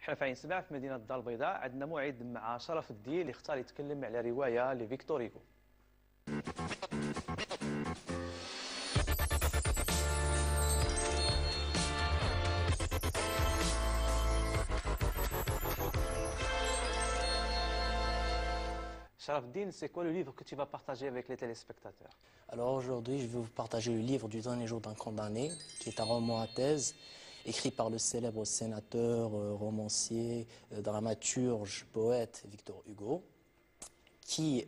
حنا في عين سبع في مدينة الدار البيضاء عندنا موعد مع شرف الدين اللي اختار يتكلم على رواية لفيكتور هيغو. Sharaf Din, c'est quoi le livre que tu vas partager avec les téléspectateurs? Alors aujourd'hui, je vais vous partager le livre du dernier jour d'un condamné, qui est un roman à thèse, écrit par le célèbre sénateur, romancier, dramaturge, poète Victor Hugo, qui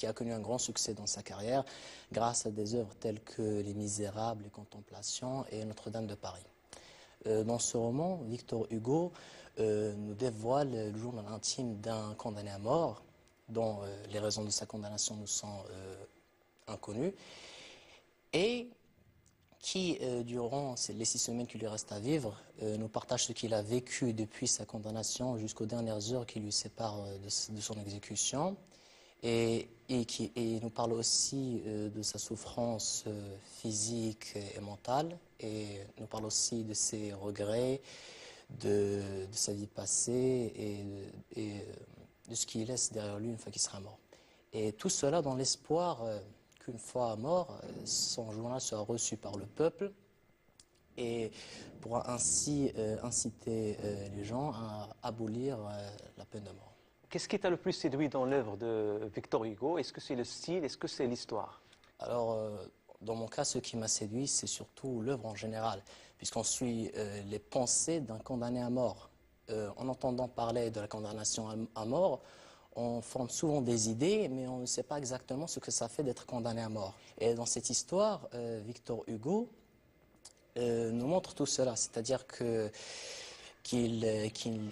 a connu un grand succès dans sa carrière grâce à des œuvres telles que Les Misérables, Les Contemplations et Notre-Dame de Paris. Dans ce roman, Victor Hugo nous dévoile le journal intime d'un condamné à mort, dont les raisons de sa condamnation nous sont inconnues, et qui, durant les 6 semaines qui lui restent à vivre, nous partage ce qu'il a vécu depuis sa condamnation jusqu'aux dernières heures qui lui séparent de son exécution, et nous parle aussi de sa souffrance physique et mentale, et nous parle aussi de ses regrets, de sa vie passée et de ce qu'il laisse derrière lui une fois qu'il sera mort. Et tout cela dans l'espoir qu'une fois mort, son journal sera reçu par le peuple et pourra ainsi inciter les gens à abolir la peine de mort. Qu'est-ce qui t'a le plus séduit dans l'œuvre de Victor Hugo? Est-ce que c'est le style? Est-ce que c'est l'histoire? Alors, dans mon cas, ce qui m'a séduit, c'est surtout l'œuvre en général, puisqu'on suit les pensées d'un condamné à mort. En entendant parler de la condamnation à mort, on forme souvent des idées, mais on ne sait pas exactement ce que ça fait d'être condamné à mort. Et dans cette histoire, Victor Hugo nous montre tout cela, c'est-à-dire qu'il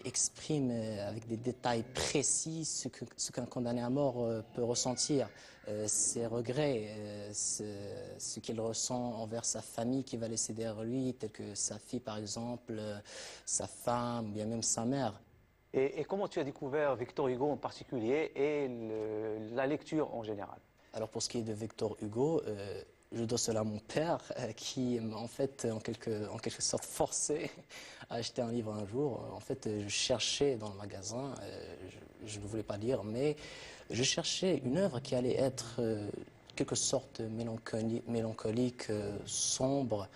exprime avec des détails précis ce qu'un condamné à mort peut ressentir, ses regrets, ce qu'il ressent envers sa famille qui va laisser derrière lui, telle que sa fille par exemple, sa femme, ou bien même sa mère. Et comment tu as découvert Victor Hugo en particulier et la lecture en général? Alors pour ce qui est de Victor Hugo, je dois cela à mon père qui m'a en quelque sorte forcé à acheter un livre un jour. En fait, je cherchais dans le magasin, je ne voulais pas lire, mais je cherchais une œuvre qui allait être quelque sorte mélancolique, sombre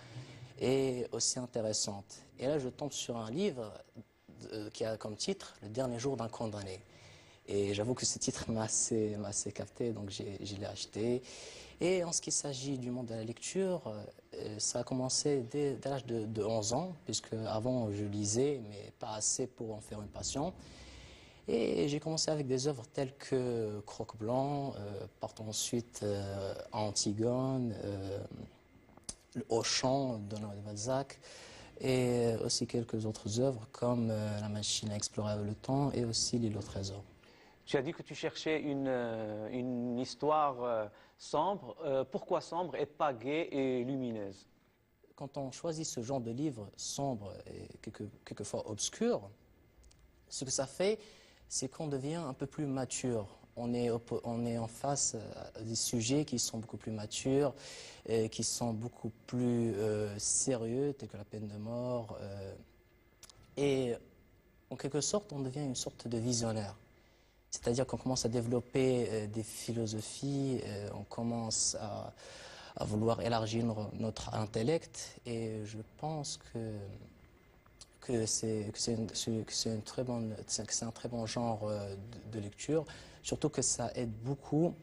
et aussi intéressante. Et là, je tombe sur un livre qui a comme titre « Le dernier jour d'un condamné ». Et j'avoue que ce titre m'a assez capté, donc je l'ai acheté. Et en ce qui s'agit du monde de la lecture, ça a commencé dès l'âge de 11 ans, puisque avant je lisais, mais pas assez pour en faire une passion. Et j'ai commencé avec des œuvres telles que Croque-Blanc, partant ensuite à Antigone, Auchan d'Honoré de Balzac, et aussi quelques autres œuvres comme La machine à explorer avec le temps et aussi L'île au trésor. Tu as dit que tu cherchais une histoire sombre. Pourquoi sombre et pas gaie et lumineuse? Quand on choisit ce genre de livre sombre et quelquefois obscur, ce que ça fait, c'est qu'on devient un peu plus mature. On est en face à des sujets qui sont beaucoup plus matures, et qui sont beaucoup plus sérieux, tels que la peine de mort. Et en quelque sorte, on devient une sorte de visionnaire. C'est-à-dire qu'on commence à développer des philosophies, on commence à vouloir élargir notre intellect, et je pense que c'est un très bon genre de lecture, surtout que ça aide beaucoup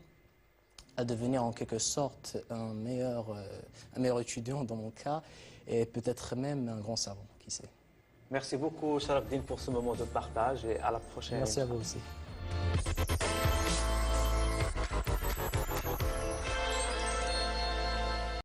à devenir en quelque sorte un meilleur étudiant dans mon cas, et peut-être même un grand savant, qui sait. Merci beaucoup Sharaf Din pour ce moment de partage et à la prochaine. Merci à vous aussi.